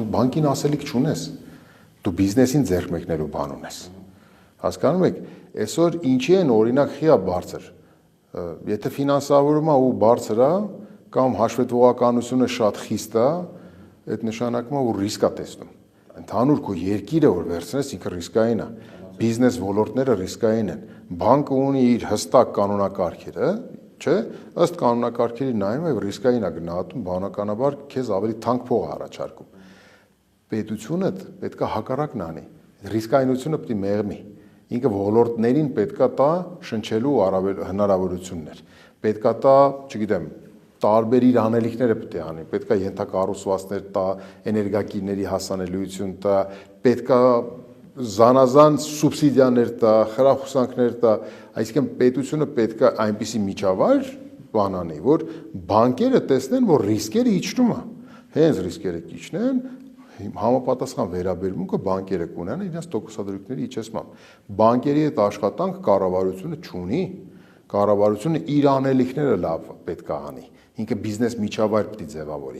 դու բանկին ասելիք չունես, դու բիզնեսին ձեռք մեկնելու բան ունես։ Հասկանում եք, այսօր ինչի են օրինակ խիա բարձր։ Եթե ֆինանսավորումը ու բարձր է, կամ հաշվետվողականությունը շատ խիստ է, այդ նշանակում է, որ ռիսկ է տեսնում։ Ընդհանուր քո երկիրը որ վերցնես, ինքը ռիսկային է։ Բիզնես ոլորտները ռիսկային են։ Բանկը ունի իր հստակ կանոնակարգերը, չէ՞, ըստ կանոնակարգերի նայում է, ռիսկային է գնահատում, բանականաբար քեզ ավելի թանկ փող է առաջարկում։ Պետությունը պետք է հակառակն անի, ռիսկայնությունը պետք է մեղմի, ինքը ոլորտներին պետք է տա շնչելու հնարավորություններ, պետք է տա, չգիտեմ, տարբեր իր անելիքները պետք է անի, պետք է ենթակառուցվածքներ տա, էներգակիրների հասանելիություն տա, պետք է զանազան սուբսիդիաներ տա, խրախուսանքներ տա, այսինքն պետությունը պետք է այնպիսի միջավայր բան անի, որ բանկերը տեսնեն, որ ռիսկերը իջնում է, հենց ռիսկերը իջնեն, համապատասխան վերաբերմունքը բանկերը կունենան իրենց տոկոսադրույքների իջեցմամբ։ Բանկերի այդ աշխատանք կառավարությունը չունի, կառավարությունը իր անելիքները լավ պետք է անի, ինքը բիզնես միջավայր պետք է ձևավորի։